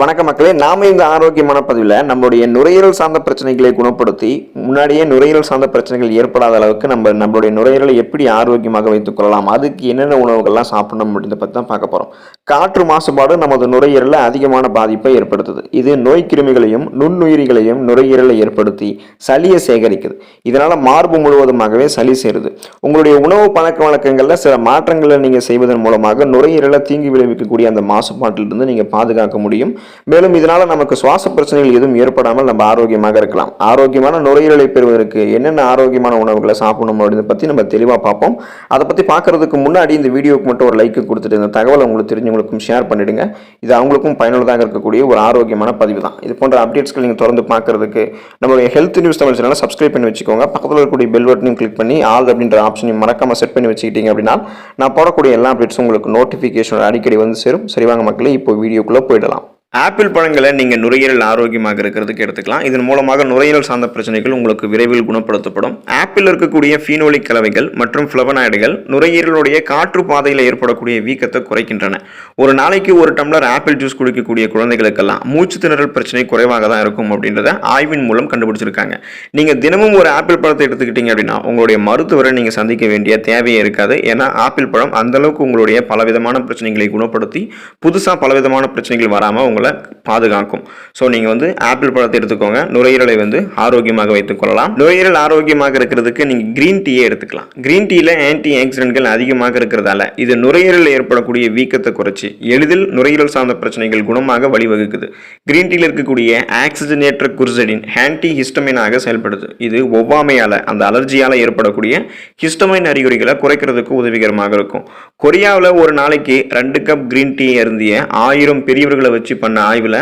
வணக்க மக்களே, நாம இந்த ஆரோக்கியமான பதிவில் நம்மளுடைய நுரையீரல் சார்ந்த பிரச்சனைகளை குணப்படுத்தி முன்னாடியே நுரையீரல் சார்ந்த பிரச்சனைகள் ஏற்படாத அளவுக்கு நம்மளுடைய நுரையீரலை எப்படி ஆரோக்கியமாக வைத்துக் கொள்ளலாம், அதுக்கு என்னென்ன உணவுகள்லாம் சாப்பிடணும் அப்படின்றத பற்றி தான் பார்க்க போகிறோம். காற்று மாசுபாடு நமது நுரையீரலில் அதிகமான பாதிப்பை ஏற்படுத்துது. இது நோய் கிருமிகளையும் நுண்ணுயிரிகளையும் நுரையீரலை ஏற்படுத்தி சளியை சேகரிக்குது. இதனால மார்பு முழுவதுமாகவே சளி சேருது. உங்களுடைய உணவு பழக்க வழக்கங்களில் சில மாற்றங்களை நீங்கள் செய்வதன் மூலமாக நுரையீரலை தீங்கு விளைவிக்கக்கூடிய அந்த மாசுபாட்டிலிருந்து நீங்கள் பாதுகாக்க முடியும். மேலும் இதனால நமக்கு சுவாச பிரச்சனைகள் எதுவும் ஏற்படாமல் நம்ம ஆரோக்கியமாக இருக்கலாம். ஆரோக்கியமான நுரையீரலை பெறுவதற்கு என்னென்ன ஆரோக்கியமான உணவுகளை சாப்பிடணும் அப்படின்றத பற்றி நம்ம தெளிவாக பார்ப்போம். அதை பற்றி பார்க்கறதுக்கு முன்னாடி இந்த வீடியோக்கு மட்டும் ஒரு லைக் கொடுத்துட்டு இந்த தகவலை உங்களுக்கு தெரிஞ்சவங்களுக்கும் ஷேர் பண்ணிடுங்க. இது அவங்களுக்கும் பயனுள்ளதாக இருக்கக்கூடிய ஒரு ஆரோக்கியமான பதிவு தான். இது போன்ற அப்டேட்ஸ்கள் நீங்கள் தொடர்ந்து பார்க்கறதுக்கு நம்மளுடைய ஹெல்த் நியூஸ் தமிழ் சேனலை சப்ஸ்கிரைப் பண்ணி வச்சுக்கோங்க. பக்கத்தில் இருக்கக்கூடிய பெல் பட்டனையும் கிளிக் பண்ணி ஆல் அப்படின்ற ஆப்ஷனையும் மறக்காம செட் பண்ணி வச்சுக்கிட்டீங்க அப்படின்னா நான் போடக்கூடிய எல்லா அப்டேட்ஸும் உங்களுக்கு நோட்டிஃபிகேஷன் அடிக்கடி வந்து சேரும். சரிவாங்க மக்களே, இப்போ வீடியோக்குள்ளே போயிடலாம். ஆப்பிள் பழங்களை நீங்கள் நுரையீரல் ஆரோக்கியமாக இருக்கிறதுக்கு எடுத்துக்கலாம். இதன் மூலமாக நுரையீரல் சார்ந்த பிரச்சனைகள் உங்களுக்கு விரைவில் குணப்படுத்தப்படும். ஆப்பிள் இருக்கக்கூடிய ஃபீனோலிக் கலவைகள் மற்றும் ஃப்ளவனாய்டுகள் நுரையீரலுடைய காற்று பாதையில் ஏற்படக்கூடிய வீக்கத்தை குறைக்கின்றன. ஒரு நாளைக்கு ஒரு டம்ளர் ஆப்பிள் ஜூஸ் குடிக்கக்கூடிய குழந்தைகளுக்கெல்லாம் மூச்சு திணறல் பிரச்சனை குறைவாக தான் இருக்கும் அப்படின்றத ஆய்வின் மூலம் கண்டுபிடிச்சிருக்காங்க. நீங்கள் தினமும் ஒரு ஆப்பிள் பழத்தை எடுத்துக்கிட்டீங்க அப்படின்னா உங்களுடைய மருத்துவரை நீங்கள் சந்திக்க வேண்டிய தேவையே இருக்காது. ஏன்னா ஆப்பிள் பழம் அந்த அளவுக்கு உங்களுடைய பலவிதமான பிரச்சனைகளை குணப்படுத்தி புதுசாக பலவிதமான பிரச்சனைகள் வராமல் பாதுகாக்கும். ஸோ நீங்கள் ஆப்பிள் பழத்தை எடுத்துக்கோங்க, நுரையீரலை ஆரோக்கியமாக வைத்துக் கொள்ளலாம். நுரையீரல் ஆரோக்கியமாக இருக்கிறதுக்கு நீங்கள் கிரீன் டீயே எடுத்துக்கலாம். கிரீன் டீல ஆன்டி ஆக்சிடென்ட்கள் அதிகமாக இருக்கிறதால இது நுரையீரலில் ஏற்படக்கூடிய வீக்கத்தை குறைச்சி எளிதில் நுரையீரல் சார்ந்த பிரச்சனைகள் குணமாக வழிவகுக்குது. கிரீன் டீல இருக்கக்கூடிய ஆக்சிஜனேற்ற குர்சடின் ஆன்டி ஹிஸ்டமைனாக செயல்படுது. இது ஒவ்வாமையால அந்த அலர்ஜியால ஏற்படக்கூடிய ஹிஸ்டமைன் அறிகுறிகளை குறைக்கிறதுக்கு உதவிகரமாக இருக்கும். கொரியாவில் ஒரு நாளைக்கு 2 கப் கிரீன் டீ அருந்திய 1000 பெரியவர்களை வச்சு ஆய்வில்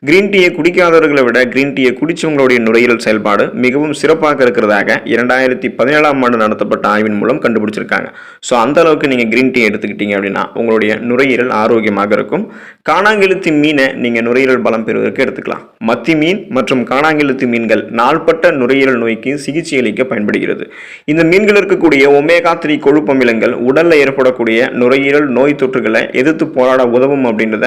கிரீன் டீயை குடிக்காதவர்களை விட கிரீன் டீயை குடிச்சவங்களுடைய நுரையீரல் செயல்பாடு மிகவும் சிறப்பாக இருக்கிறதாக 2017ஆம் ஆண்டு நடத்தப்பட்ட ஆய்வின் மூலம் கண்டுபிடிச்சிருக்காங்க. ஸோ அந்த அளவுக்கு நீங்கள் கிரீன் டீ எடுத்துக்கிட்டீங்க அப்படின்னா உங்களுடைய நுரையீரல் ஆரோக்கியமாக இருக்கும். காணாங்கெழுத்தி மீனை நீங்கள் நுரையீரல் பலம் பெறுவதற்கு எடுத்துக்கலாம். மத்தி மீன் மற்றும் காணாங்கெழுத்தி மீன்கள் நாள்பட்ட நுரையீரல் நோய்க்கு சிகிச்சை அளிக்க பயன்படுகிறது. இந்த மீன்கள் இருக்கக்கூடிய ஒமேகா 3 கொழுப்பு அமிலங்கள் உடலில் ஏற்படக்கூடிய நுரையீரல் நோய் தொற்றுகளை எதிர்த்து போராட உதவும் அப்படின்றத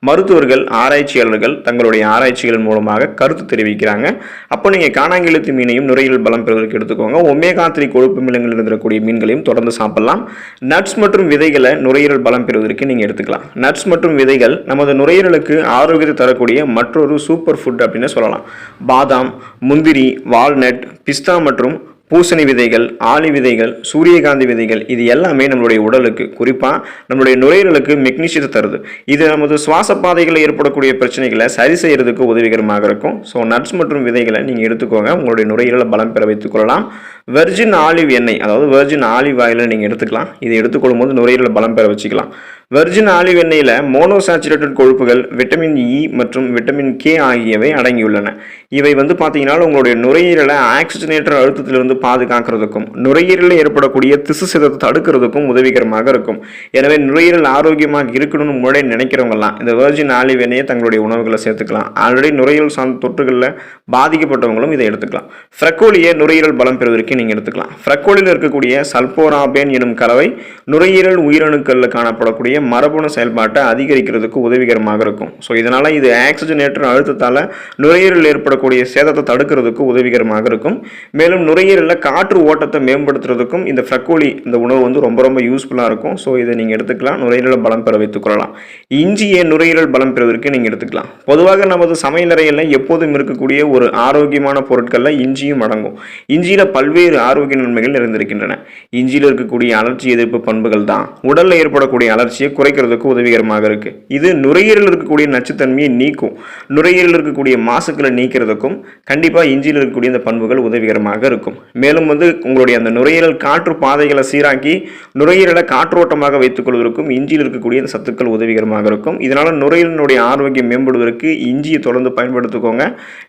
மருத்துவர்கள் ஆராய்ச்சியாளர்கள் தங்களுடைய ஆராய்ச்சிகள் மூலமாக கருத்து தெரிவிக்கிறாங்க. அப்போ நீங்கள் காணாங்கெழுத்தி மீனையும் நுரையீரல் பலம் பெறுவதற்கு எடுத்துக்கோங்க. ஒமேகா 3 கொழுப்பு அமிலங்கள் இருக்கக்கூடிய மீன்களையும் தொடர்ந்து சாப்பிடலாம். நட்ஸ் மற்றும் விதைகளை நுரையீரல் பலம் பெறுவதற்கு நீங்கள் எடுத்துக்கலாம். நட்ஸ் மற்றும் விதைகள் நமது நுரையீரலுக்கு ஆரோக்கியத்தை தரக்கூடிய மற்றொரு சூப்பர் ஃபுட் அப்படின்னு சொல்லலாம். பாதாம், முந்திரி, வால்நட், பிஸ்தா மற்றும் பூசணி விதைகள், ஆளி விதைகள், சூரியகாந்தி விதைகள் இது எல்லாமே நம்மளுடைய உடலுக்கு குறிப்பாக நம்மளுடைய நுரையீரலுக்கு மெக்னீசியத்தை தருது. இது நமது சுவாச பாதைகளில் ஏற்படக்கூடிய பிரச்சனைகளை சரி செய்யறதுக்கு உதவிகரமாக இருக்கும். ஸோ நட்ஸ் மற்றும் விதைகளை நீங்கள் எடுத்துக்கோங்க, உங்களுடைய நுரையீரலை பலம் பெற வைத்துக் கொள்ளலாம். வெர்ஜின் ஆலிவ் எண்ணெய், அதாவது வெர்ஜின் ஆலிவ் ஆயிலை நீங்கள் எடுத்துக்கலாம். இதை எடுத்துக்கொள்ளும் போது நுரையீரலை பலம் பெற வச்சுக்கலாம். வெர்ஜின் ஆலிவ் எண்ணெயில் மோனோசாச்சுரேட்டட் கொழுப்புகள், விட்டமின் இ மற்றும் விட்டமின் கே ஆகியவை அடங்கியுள்ளன. இவை பார்த்தீங்கன்னா உங்களுடைய நுரையீரலை ஆக்சிஜனேற்ற அழுத்தத்திலிருந்து பாதுகாக்கிறதுக்கும் நுரையீரலில் ஏற்படக்கூடிய திசு சேதத்தை தடுக்கிறதுக்கும் உதவிகரமாக இருக்கும். எனவே நுரையீரல் ஆரோக்கியமாக இருக்கணும்னு முன்னாடி நினைக்கிறவங்கலாம் இந்த வெர்ஜின் ஆலிவ் எண்ணெயை தங்களுடைய உணவுகளை சேர்த்துக்கலாம். ஆல்ரெடி நுரையீரல் சார்ந்த தொற்றுகளில் பாதிக்கப்பட்டவங்களும் இதை எடுத்துக்கலாம். ஃப்ரக்கோலியை நுரையீரல் பலம் பெறுவதற்கு நீங்கள் எடுத்துக்கலாம். ஃப்ரக்கோலியில் இருக்கக்கூடிய சல்போராபேன் எனும் கலவை நுரையீரல் உயிரணுக்களில் காணப்படக்கூடிய மரபணு செயல்பாட்டை அதிகரிக்கிறதுக்கு உதவிகரமாக இருக்கும். ஸோ இதனால இது ஆக்சிஜனேற்ற அழுத்தத்தால் நுரையீரலில் ஏற்படக்கூடிய சேதத்தை தடுக்கிறதுக்கு உதவிகரமாக இருக்கும். மேலும் நுரையீரலில் காற்று ஓட்டத்தை மேம்படுத்துறதுக்கும் இந்த ஃப்ரக்கோலி இந்த உணவு ரொம்ப ரொம்ப யூஸ்ஃபுல்லாக இருக்கும். ஸோ இதை நீங்கள் எடுத்துக்கலாம், நுரையீரலை பலம் பெற வைத்துக் கொள்ளலாம். இஞ்சியை நுரையீரல் பலம் பெறுவதற்கு நீங்கள் எடுத்துக்கலாம். பொதுவாக நமது சமையலறையில் எப்போதும் இருக்கக்கூடிய ஒரு ஆரோக்கியமான பொருட்களில் இஞ்சியும் அடங்கும். இஞ்சியில் பல்வேறு ஆரோக்கிய நன்மைகள் நிறைந்திருக்கின்றன. இஞ்சியில் இருக்கக்கூடிய அலர்ஜி எதிர்ப்பு பண்புகள் தான் உடலில் ஏற்படக்கூடிய அலர்ஜியை குறைக்கிறதுக்கு உதவிகரமாக இருக்கு. இது நுரையீரல் இருக்கக்கூடிய நச்சுத்தன்மையை நீக்கும். நுரையீரல் இருக்கக்கூடிய மாசுக்களை நீக்கிறதுக்கும் கண்டிப்பாக இஞ்சியில் இருக்கக்கூடிய இந்த பண்புகள் உதவிகரமாக இருக்கும். மேலும் உங்களுடைய அந்த நுரையீரல் காற்று பாதைகளை சீராக்கி நுரையீரலை காற்றோட்டமாக வைத்துக் கொள்வதற்கும் இஞ்சியில் இருக்கக்கூடிய இந்த சத்துக்கள் உதவிகரமாக இருக்கும். இதனால நுரையீரலுடைய ஆரோக்கியம் மேம்படுவதற்கு இஞ்சியை தொடர்ந்து பயன்படுத்திக்கோங்க.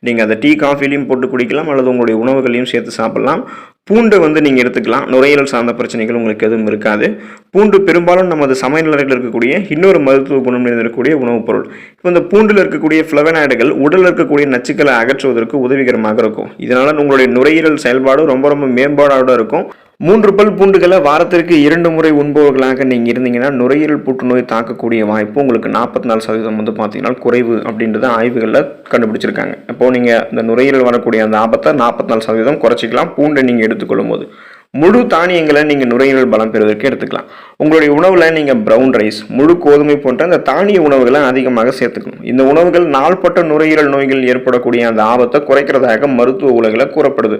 நீங்கள் அதை டீ காஃபிலையும் போட்டு குடிக்கலாம் அல்லது உங்களுடைய உணவுகளையும் சேர்த்து சாப்பிடலாம். பூண்டை நீங்கள் எடுத்துக்கலாம். நுரையீரல் சார்ந்த பிரச்சனைகள் உங்களுக்கு எதுவும் இருக்காது. பூண்டு பெரும்பாலும் நமது சமையலறையில் இருக்கக்கூடிய இன்னொரு மருத்துவ குணம் நிறைந்திருக்கக்கூடிய உணவுப் பொருள். இப்போ இந்த பூண்டில் இருக்கக்கூடிய ஃப்ளவனாய்டுகள் உடலில் இருக்கக்கூடிய நச்சுக்களை அகற்றுவதற்கு உதவிகரமாக இருக்கும். இதனால உங்களுடைய நுரையீரல் செயல்பாடு ரொம்ப ரொம்ப மேம்பாடோட இருக்கும். 3 பல் பூண்டுகளை வாரத்திற்கு 2 முறை உண்பவர்களாக நீங்கள் இருந்தீங்கன்னா நுரையீரல் புற்றுநோய் தாக்கக்கூடிய வாய்ப்பு உங்களுக்கு 44% வந்து பார்த்தீங்கன்னா குறைவு அப்படின்றத ஆய்வுகளில் கண்டுபிடிச்சிருக்காங்க. அப்போது நீங்கள் இந்த நுரையீரல் வரக்கூடிய அந்த ஆபத்தை 44% குறைச்சிக்கலாம் பூண்டை நீங்கள் எடுத்துக்கொள்ளும் போது. முழு தானியங்களை நீங்கள் நுரையீரல் பலம் பெறுவதற்கு எடுத்துக்கலாம். உங்களுடைய உணவில் நீங்கள் ப்ரௌன் ரைஸ், முழு கோதுமை போன்ற அந்த தானிய உணவுகளை அதிகமாக சேர்த்துக்கணும். இந்த உணவுகள் நாள்பட்ட நுரையீரல் நோய்கள் ஏற்படக்கூடிய அந்த ஆபத்தை குறைக்கிறதாக மருத்துவ உலகில் கூறப்படுது.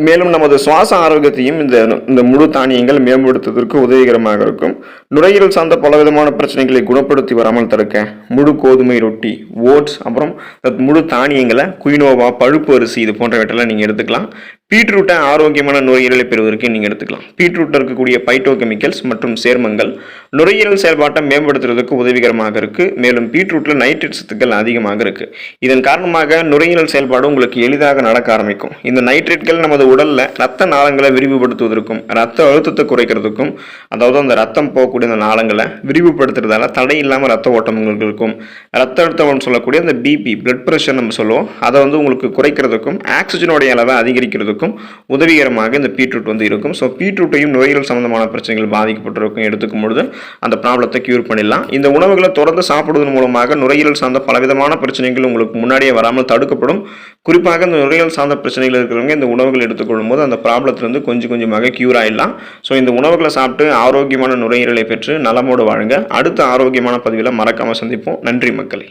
மேலும் நமது சுவாச ஆரோக்கியத்தையும் இந்த முழு தானியங்கள் மேம்படுத்துவதற்கு உதவிகரமாக இருக்கும். நுரையீரல் சார்ந்த பலவிதமான பிரச்சனைகளை குணப்படுத்தி வராமல் தடுக்க முழு கோதுமை ரொட்டி, ஓட்ஸ், அப்புறம் முழு தானியங்களை, குயினோவா, பழுப்பு அரிசி இது போன்றவற்றெல்லாம் நீங்கள் எடுத்துக்கலாம். பீட்ரூட்டை ஆரோக்கியமான நுரையீரலை பெறுவதற்கு நீங்கள் எடுத்துக்கலாம். பீட்ரூட்டில் இருக்கக்கூடிய பைட்டோகெமிக்கல்ஸ் மற்றும் சேர்மங்கள் நுரையீரல் செயல்பாட்டை மேம்படுத்துவதற்கு உதவிகரமாக இருக்கு. மேலும் பீட்ரூட்டில் நைட்ரேட் சத்துக்கள் அதிகமாக இருக்கு. இதன் காரணமாக நுரையீரல் செயல்பாடு உங்களுக்கு எளிதாக நடக்க ஆரம்பிக்கும். இந்த நைட்ரேட்கள் நமது உடல்ல ரத்த நாளங்களை விரிவுபடுத்துவதற்கும் ரத்த அழுத்தத்தை குறைக்கிறதுக்கும், அதாவது அந்த ரத்தம் போகக்கூடிய அந்த நாளங்களை விரிவுபடுத்துறதால தடை இல்லாமல் ரத்த ஓட்டம் இருக்கும். ரத்த அழுத்தம் சொல்லக்கூடிய அந்த பிபி, பிளட் பிரஷர் நம்ம சொல்லுவோம், அதை வந்து உங்களுக்கு குறைக்கிறதுக்கும் ஆக்சிஜனுடைய அளவை அதிகரிக்கிறதுக்கும் உதவிகரமாக இந்த பீட்ரூட் வந்து இருக்கும். ஸோ பீட்ரூட்டையும் நுரையீரல் சம்பந்தமான பிரச்சனைகள் பாதிக்கப்பட்டிருக்கும் எடுத்துக்கும் பொழுது அந்த ப்ராப்ளத்தை கியூர் பண்ணிடலாம். இந்த உணவுகளை தொடர்ந்து சாப்பிடுவதன் மூலமாக நுரையீரல் சார்ந்த பலவிதமான பிரச்சனைகள் உங்களுக்கு முன்னாடியே வராமல் தடுக்கப்படும். குறிப்பாக இந்த நுரையீரல் சார்ந்த பிரச்சனைகள் இருக்கிறவங்க இந்த உணவுகள் எடுத்துக்கொள்ளும் போது அந்த ப்ராப்ளத்திலிருந்து கொஞ்சம் கொஞ்சமாக கியூர் ஆயிடலாம். ஸோ இந்த உணவுகளை சாப்பிட்டு ஆரோக்கியமான நுரையீரலை பெற்று நலமோடு வாழுங்க. அடுத்த ஆரோக்கியமான பதிவில் மறக்காமல் சந்திப்போம். நன்றி மக்களே.